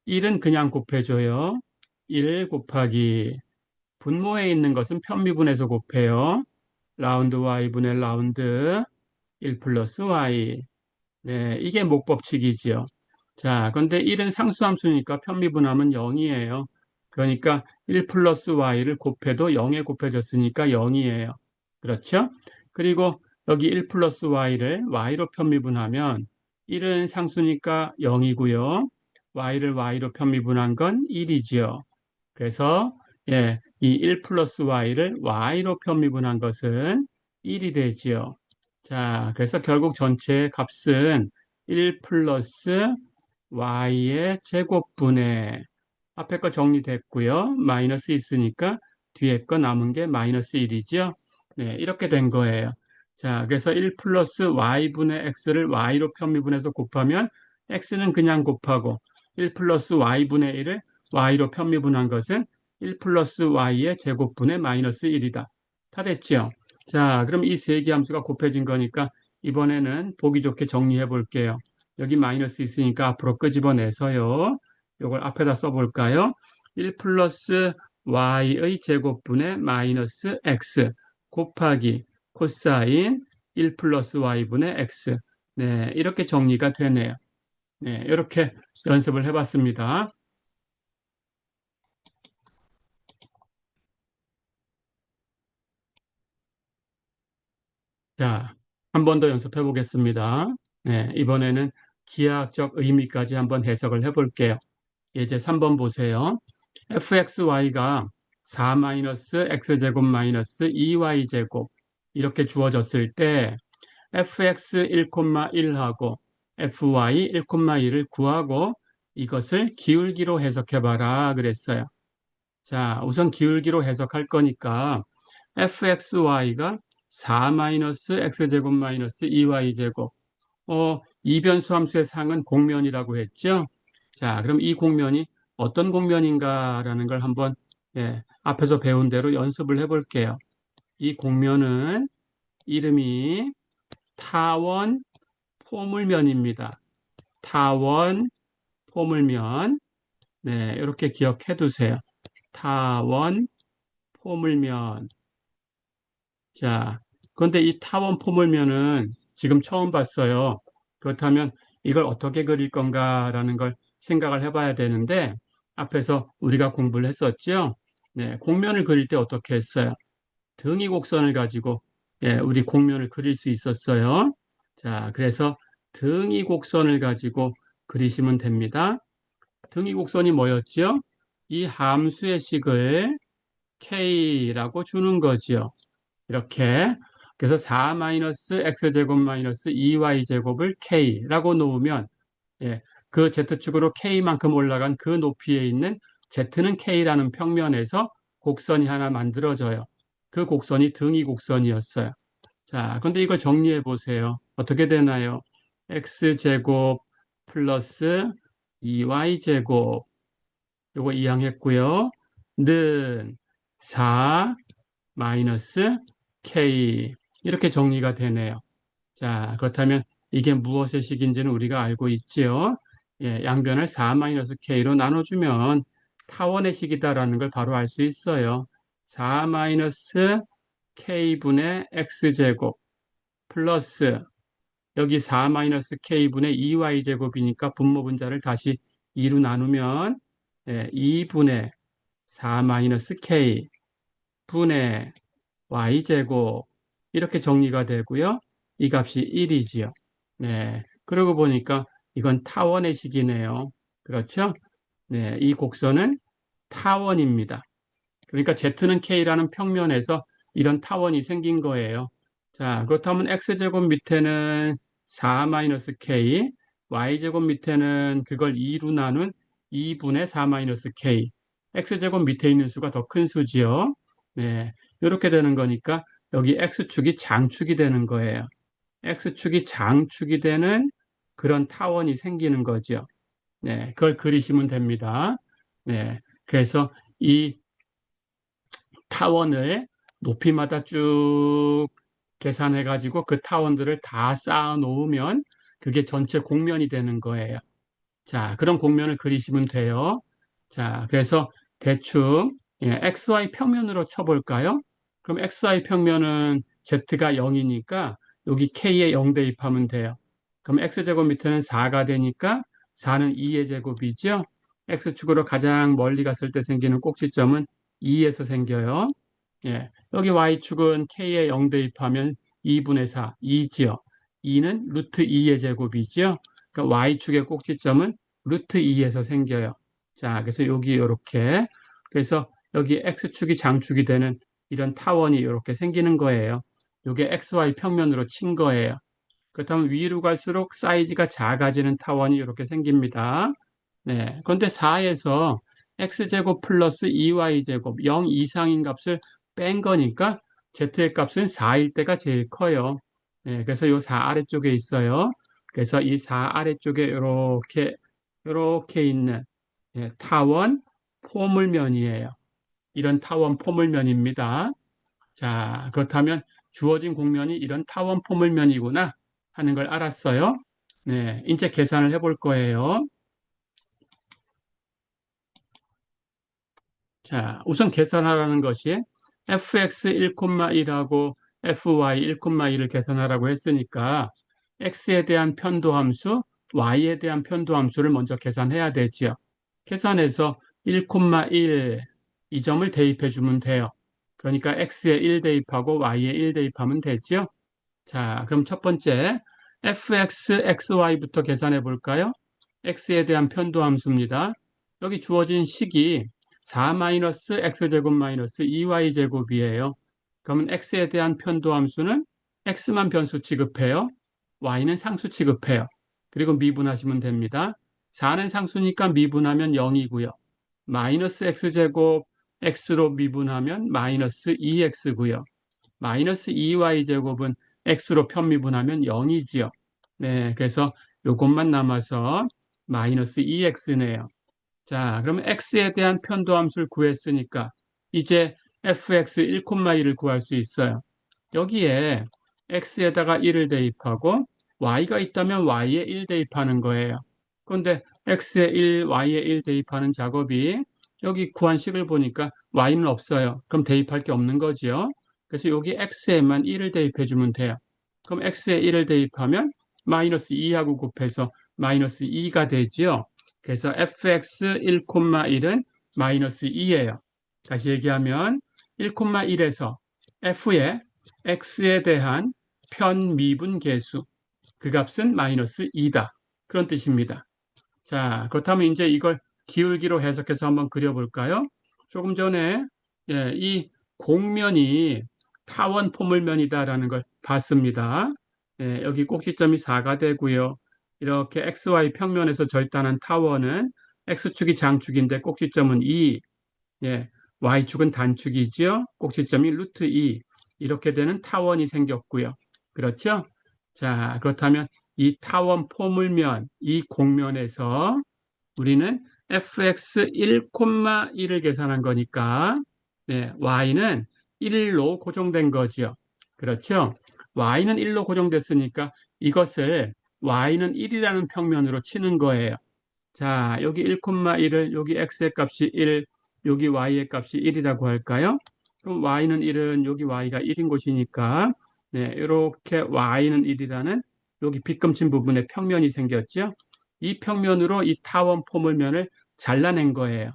Speaker 1: 1은 그냥 곱해줘요. 1 곱하기 분모에 있는 것은 편미분해서 곱해요. 라운드 y분의 라운드 1 플러스 y. 네, 이게 목법칙이지요. 자, 그런데 1은 상수함수니까 편미분하면 0이에요. 그러니까 1 플러스 y를 곱해도 0에 곱해졌으니까 0이에요. 그렇죠? 그리고 여기 1 플러스 y를 y로 편미분하면 1은 상수니까 0이고요. y를 y로 편미분한 건 1이지요. 그래서 이 1 플러스 y를 y로 편미분한 것은 1이 되지요. 자, 그래서 결국 전체 값은 1 플러스 y의 제곱분의 앞에 거 정리됐고요. 마이너스 있으니까 뒤에 거 남은 게 마이너스 1이죠. 네, 이렇게 된 거예요. 자, 그래서 1 플러스 y분의 x를 y로 편미분해서 곱하면 x는 그냥 곱하고 1 플러스 y분의 1을 y로 편미분한 것은 1 플러스 y의 제곱분의 마이너스 1이다. 다 됐죠? 자, 그럼 이 세 개 함수가 곱해진 거니까 이번에는 보기 좋게 정리해 볼게요. 여기 마이너스 있으니까 앞으로 끄집어내서요. 이걸 앞에다 써볼까요? 1 플러스 y의 제곱분의 마이너스 x 곱하기 코사인 1 플러스 y분의 x. 네, 이렇게 정리가 되네요. 네, 이렇게 연습을 해봤습니다. 자, 한 번 더 연습해 보겠습니다. 네, 이번에는 기하학적 의미까지 한번 해석을 해볼게요. 이제 3번 보세요. fxy가 4-x제곱 마이너스 2y제곱 이렇게 주어졌을 때 fx 1,1하고 fy 1,2를 구하고 이것을 기울기로 해석해봐라 그랬어요. 자, 우선 기울기로 해석할 거니까 fxy가 4-x제곱 마이너스 2y제곱 이변수 함수의 상은 공면이라고 했죠. 자, 그럼 이 공면이 어떤 공면인가라는 걸 한번 앞에서 배운 대로 연습을 해볼게요. 이 공면은 이름이 타원 포물면입니다. 타원 포물면. 네, 이렇게 기억해 두세요. 타원 포물면. 자, 그런데 이 타원 포물면은 지금 처음 봤어요. 그렇다면 이걸 어떻게 그릴 건가라는 걸 생각을 해봐야 되는데 앞에서 우리가 공부를 했었죠. 네, 공면을 그릴 때 어떻게 했어요? 등위 곡선을 가지고 우리 공면을 그릴 수 있었어요. 자, 그래서 등위 곡선을 가지고 그리시면 됩니다. 등위 곡선이 뭐였죠? 이 함수의 식을 k라고 주는 거죠. 이렇게. 그래서 4-x제곱 마이너스 2y제곱을 k라고 놓으면 그 z축으로 k만큼 올라간 그 높이에 있는 z는 k라는 평면에서 곡선이 하나 만들어져요. 그 곡선이 등위 곡선이었어요. 자, 근데 이걸 정리해 보세요. 어떻게 되나요? x제곱 플러스 2y제곱 요거 이항했고요. 는 4 마이너스 k 이렇게 정리가 되네요. 자, 그렇다면 이게 무엇의 식인지는 우리가 알고 있지요. 양변을 4-k로 나눠주면 타원의 식이다라는 걸 바로 알 수 있어요. 4-k분의 x제곱 플러스 여기 4-k분의 2y제곱이니까 분모분자를 다시 2로 나누면 2분의 4-k 분의 y제곱 이렇게 정리가 되고요. 이 값이 1이지요. 네. 그러고 보니까 이건 타원의 식이네요. 그렇죠? 네, 이 곡선은 타원입니다. 그러니까 Z는 K라는 평면에서 이런 타원이 생긴 거예요. 자, 그렇다면 X제곱 밑에는 4-K, Y제곱 밑에는 그걸 2로 나눈 2분의 4-K. X제곱 밑에 있는 수가 더 큰 수지요. 네, 이렇게 되는 거니까 여기 X축이 장축이 되는 거예요. X축이 장축이 되는 그런 타원이 생기는 거죠. 네, 그걸 그리시면 됩니다. 네, 그래서 이 타원을 높이마다 쭉 계산해 가지고 그 타원들을 다 쌓아 놓으면 그게 전체 곡면이 되는 거예요. 자, 그런 곡면을 그리시면 돼요. 자, 그래서 대충 XY 평면으로 쳐볼까요? 그럼 XY 평면은 Z가 0이니까 여기 K에 0 대입하면 돼요. 그럼 X제곱 밑에는 4가 되니까 4는 2의 제곱이죠. X축으로 가장 멀리 갔을 때 생기는 꼭지점은 2에서 생겨요. 예, 여기 Y축은 K에 0 대입하면 2분의 4, 2지요. 2는 루트 2의 제곱이지요. 그러니까 Y축의 꼭지점은 루트 2에서 생겨요. 자, 그래서 여기 이렇게 그래서 여기 X축이 장축이 되는 이런 타원이 이렇게 생기는 거예요. 이게 XY 평면으로 친 거예요. 그렇다면 위로 갈수록 사이즈가 작아지는 타원이 이렇게 생깁니다. 네. 그런데 4에서 x제곱 플러스 2y제곱 0 이상인 값을 뺀 거니까 z의 값은 4일 때가 제일 커요. 네. 그래서 이 4 아래쪽에 있어요. 그래서 이 4 아래쪽에 이렇게 있는 타원 포물면이에요. 이런 타원 포물면입니다. 자, 그렇다면 주어진 곡면이 이런 타원 포물면이구나 하는 걸 알았어요. 네, 이제 계산을 해볼 거예요. 자, 우선 계산하라는 것이 fx 1,1하고 fy 1,2를 계산하라고 했으니까 x에 대한 편도함수, y에 대한 편도함수를 먼저 계산해야 되지요. 계산해서 1,1 이 점을 대입해 주면 돼요. 그러니까 x에 1 대입하고 y에 1 대입하면 되지요. 자, 그럼 첫 번째 fx, xy부터 계산해 볼까요? x에 대한 편도함수입니다. 여기 주어진 식이 4-x제곱 마이너스 2y제곱이에요. 그러면 x에 대한 편도함수는 x만 변수 취급해요. y는 상수 취급해요. 그리고 미분하시면 됩니다. 4는 상수니까 미분하면 0이고요. 마이너스 x제곱 x로 미분하면 마이너스 2x고요. 마이너스 2y제곱은 x로 편미분하면 0이지요. 네, 그래서 요것만 남아서 마이너스 2x네요. 자, 그러면 x에 대한 편도함수를 구했으니까 이제 fx 1,1을 구할 수 있어요. 여기에 x에다가 1을 대입하고 y가 있다면 y에 1 대입하는 거예요. 그런데 x에 1, y에 1 대입하는 작업이 여기 구한 식을 보니까 y는 없어요. 그럼 대입할 게 없는 거지요. 그래서 여기 x에만 1을 대입해 주면 돼요. 그럼 x에 1을 대입하면 마이너스 2하고 곱해서 마이너스 2가 되지요. 그래서 fx 1,1은 마이너스 2예요. 다시 얘기하면 1,1에서 f의 x에 대한 편미분 계수, 그 값은 마이너스 2다. 그런 뜻입니다. 자, 그렇다면 이제 이걸 기울기로 해석해서 한번 그려볼까요? 조금 전에 이 곡면이 타원 포물면이다라는 걸 봤습니다. 여기 꼭지점이 4가 되고요. 이렇게 XY 평면에서 절단한 타원은 X축이 장축인데 꼭지점은 2, Y축은 단축이지요. 꼭지점이 루트 2. 이렇게 되는 타원이 생겼고요. 그렇죠? 자, 그렇다면 이 타원 포물면, 이 곡면에서 우리는 fx 1,1을 계산한 거니까 y는 1로 고정된 거죠. 그렇죠? y는 1로 고정됐으니까 이것을 y는 1이라는 평면으로 치는 거예요. 자, 여기 1,1을 여기 x의 값이 1, 여기 y의 값이 1이라고 할까요? 그럼 y는 1은 여기 y가 1인 곳이니까 이렇게 y는 1이라는 여기 빗금친 부분에 평면이 생겼죠. 이 평면으로 이 타원 포물면을 잘라낸 거예요.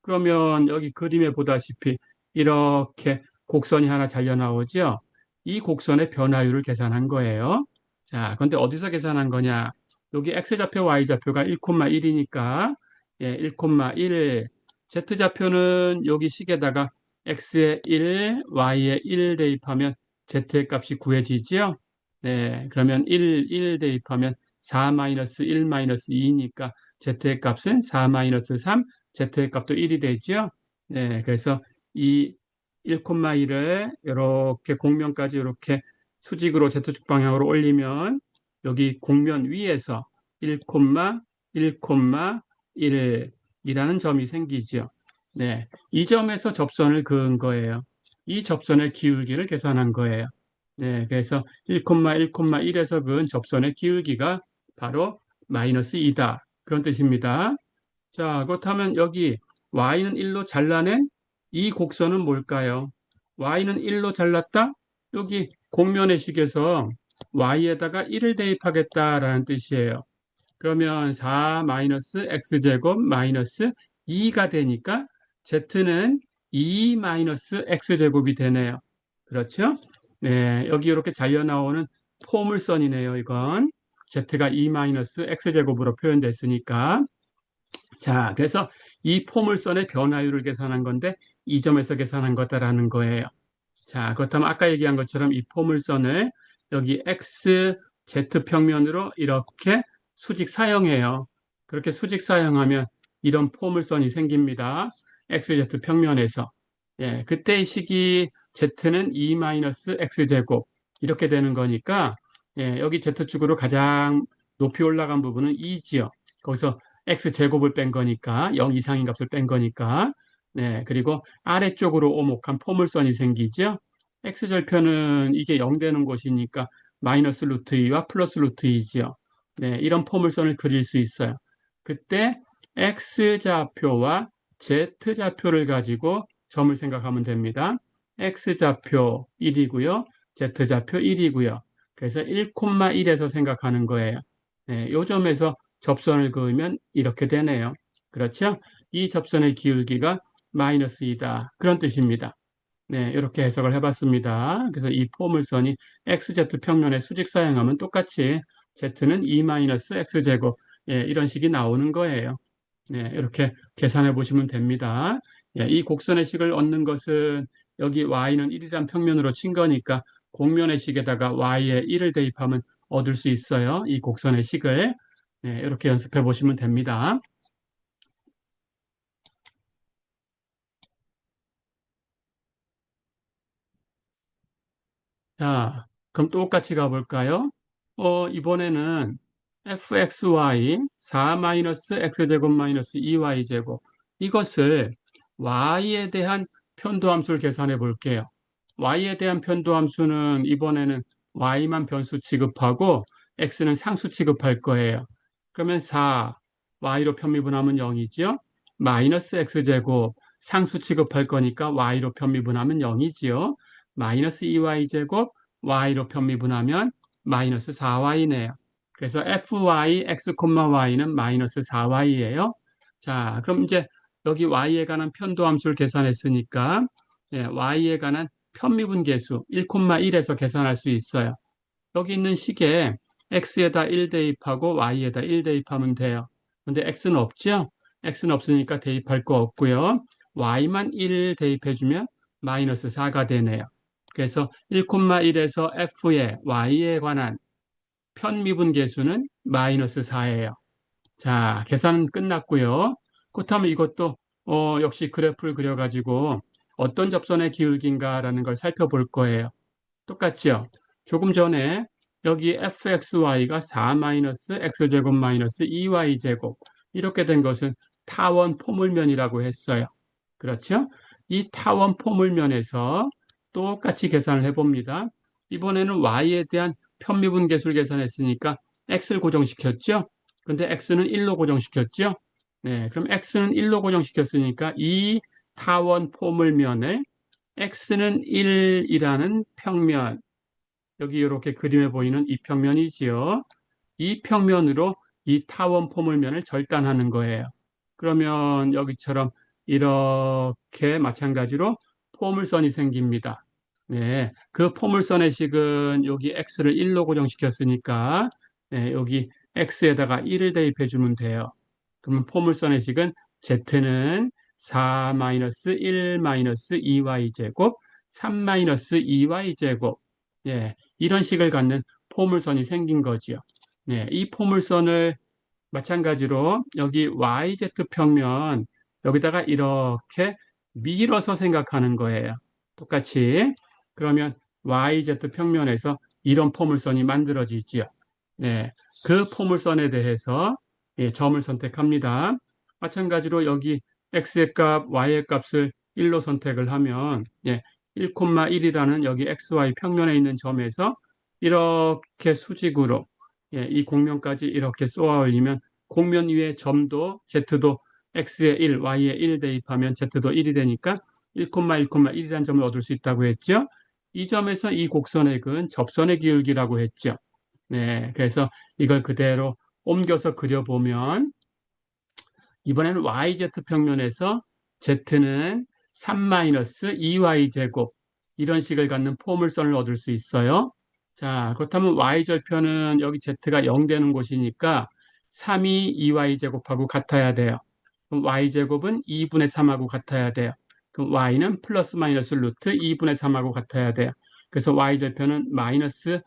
Speaker 1: 그러면 여기 그림에 보다시피 이렇게 곡선이 하나 잘려 나오죠. 이 곡선의 변화율을 계산한 거예요. 자, 그런데 어디서 계산한 거냐? 여기 x좌표, y좌표가 1,1이니까 예, 1,1. z좌표는 여기 식에다가 x에 1, y에 1 대입하면 z의 값이 구해지죠. 네, 그러면 1 대입하면 4-1-1-2니까 z의 값은 4-3, z의 값도 1이 되죠. 네, 그래서 이 1,1을 이렇게 공면까지 이렇게 수직으로 Z축 방향으로 올리면 여기 공면 위에서 1,1,1이라는 점이 생기죠. 네, 이 점에서 접선을 그은 거예요. 이 접선의 기울기를 계산한 거예요. 네, 그래서 1,1,1에서 그은 접선의 기울기가 바로 마이너스 2다. 그런 뜻입니다. 자, 그렇다면 여기 y는 1로 잘라낸 이 곡선은 뭘까요? y는 1로 잘랐다? 여기 공면의 식에서 y에다가 1을 대입하겠다라는 뜻이에요. 그러면 4-x제곱 마이너스 2가 되니까 z는 2 x제곱이 되네요. 그렇죠? 네, 여기 이렇게 잘려 나오는 포물선이네요, 이건. z가 2 x제곱으로 표현됐으니까. 자, 그래서 이 포물선의 변화율을 계산한 건데 이 점에서 계산한 거다라는 거예요. 자, 그렇다면 아까 얘기한 것처럼 이 포물선을 여기 x, z 평면으로 이렇게 수직 사용해요. 그렇게 수직 사용하면 이런 포물선이 생깁니다. x, z 평면에서. 예, 그때의 식이 z는 2 x제곱 이렇게 되는 거니까 예, 여기 z축으로 가장 높이 올라간 부분은 2지요. 거기서 x제곱을 뺀 거니까 0 이상인 값을 뺀 거니까 네, 그리고 아래쪽으로 오목한 포물선이 생기죠. x절편은 이게 0 되는 곳이니까 마이너스 루트 2와 플러스 루트 2지요. 네, 이런 포물선을 그릴 수 있어요. 그때 x좌표와 z좌표를 가지고 점을 생각하면 됩니다. x좌표 1이고요. z좌표 1이고요. 그래서 1,1에서 생각하는 거예요. 네, 요 점에서 접선을 그으면 이렇게 되네요. 그렇죠? 이 접선의 기울기가 마이너스 2다. 그런 뜻입니다. 네, 이렇게 해석을 해봤습니다. 그래서 이 포물선이 XZ 평면에 수직 사용하면 똑같이 Z는 2 X제곱 예, 이런 식이 나오는 거예요. 네, 이렇게 계산해 보시면 됩니다. 예, 이 곡선의 식을 얻는 것은 여기 y는 1이란 평면으로 친 거니까 공면의 식에다가 y에 1을 대입하면 얻을 수 있어요. 이 곡선의 식을. 네, 이렇게 연습해 보시면 됩니다. 자, 그럼 똑같이 가볼까요? 이번에는 fxy 4-x제곱 마이너스 2y제곱 이것을 y에 대한 편도함수를 계산해 볼게요. y에 대한 편도함수는 이번에는 y만 변수 취급하고 x는 상수 취급할 거예요. 그러면 4, y로 편미분하면 0이지요. 마이너스 x제곱 상수 취급할 거니까 y로 편미분하면 0이지요. 마이너스 2y제곱 y로 편미분하면 마이너스 4y네요. 그래서 fy, x, y는 마이너스 4y예요. 자, 그럼 이제 여기 y에 관한 편도함수를 계산했으니까 예, y에 관한 편미분계수 1,1에서 계산할 수 있어요. 여기 있는 식에 x에다 1 대입하고 y에다 1 대입하면 돼요. 근데 x는 없죠? x는 없으니까 대입할 거 없고요. y만 1 대입해주면 마이너스 4가 되네요. 그래서 1,1에서 f의 y에 관한 편미분 계수는 마이너스 4예요. 자, 계산 끝났고요. 그렇다면 이것도 역시 그래프를 그려가지고 어떤 접선의 기울기인가라는 걸 살펴볼 거예요. 똑같죠? 조금 전에 여기 fxy가 4-x제곱 마이너스 2y제곱 이렇게 된 것은 타원 포물면이라고 했어요. 그렇죠? 이 타원 포물면에서 똑같이 계산을 해봅니다. 이번에는 y에 대한 편미분 계수를 계산했으니까 x를 고정시켰죠? 근데 x는 1로 고정시켰죠? 네, 그럼 x는 1로 고정시켰으니까 이 타원 포물면을 x는 1이라는 평면, 여기 이렇게 그림에 보이는 이 평면이지요. 이 평면으로 이 타원 포물면을 절단하는 거예요. 그러면 여기처럼 이렇게 마찬가지로 포물선이 생깁니다. 네, 그 포물선의 식은 여기 x를 1로 고정시켰으니까 네, 여기 x에다가 1을 대입해 주면 돼요. 그러면 포물선의 식은 z는 4-1-2y제곱 3-2y제곱 예, 이런 식을 갖는 포물선이 생긴 거지요. 네, 이 포물선을 마찬가지로 여기 YZ 평면 여기다가 이렇게 밀어서 생각하는 거예요. 똑같이. 그러면 YZ 평면에서 이런 포물선이 만들어지지요. 네, 그 포물선에 대해서 예, 점을 선택합니다. 마찬가지로 여기 X의 값, Y의 값을 1로 선택을 하면 예, 1,1이라는 여기 XY 평면에 있는 점에서 이렇게 수직으로 예, 이 곡면까지 이렇게 쏘아 올리면 곡면 위에 점도 Z도 X에 1, Y에 1 대입하면 Z도 1이 되니까 1,1,1이라는 점을 얻을 수 있다고 했죠. 이 점에서 이 곡선의 근 접선의 기울기라고 했죠. 네, 그래서 이걸 그대로 옮겨서 그려보면 이번에는 YZ 평면에서 Z는 3-2y제곱 이런 식을 갖는 포물선을 얻을 수 있어요. 자, 그렇다면 Y절편은 여기 Z가 0 되는 곳이니까 3이 2y제곱하고 같아야 돼요. 그럼 Y제곱은 2분의 3하고 같아야 돼요. 그럼 Y는 플러스 마이너스 루트 2분의 3하고 같아야 돼요. 그래서 Y절편은 마이너스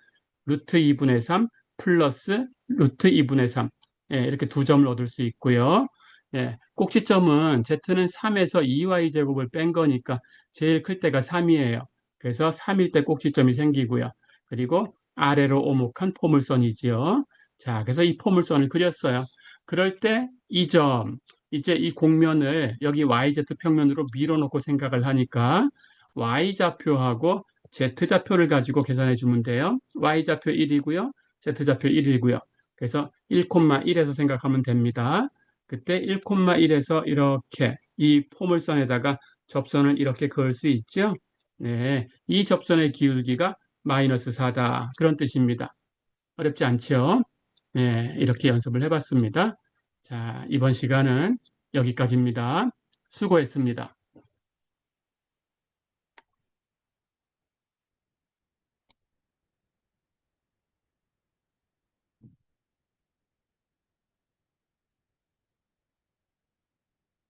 Speaker 1: 루트 2분의 3 플러스 루트 2분의 3 예, 이렇게 두 점을 얻을 수 있고요. 예, 꼭지점은 Z는 3에서 2y제곱을 뺀 거니까 제일 클 때가 3이에요. 그래서 3일 때 꼭지점이 생기고요. 그리고 아래로 오목한 포물선이지요. 자, 그래서 이 포물선을 그렸어요. 그럴 때 이 점, 이제 이 곡면을 여기 YZ 평면으로 밀어놓고 생각을 하니까 Y좌표하고 Z좌표를 가지고 계산해 주면 돼요. Y좌표 1이고요. Z좌표 1이고요. 그래서 1,1에서 생각하면 됩니다. 그때 1,1에서 이렇게 이 포물선에다가 접선을 이렇게 그을 수 있죠. 네, 이 접선의 기울기가 마이너스 4다. 그런 뜻입니다. 어렵지 않죠? 네, 이렇게 연습을 해봤습니다. 자, 이번 시간은 여기까지입니다. 수고했습니다.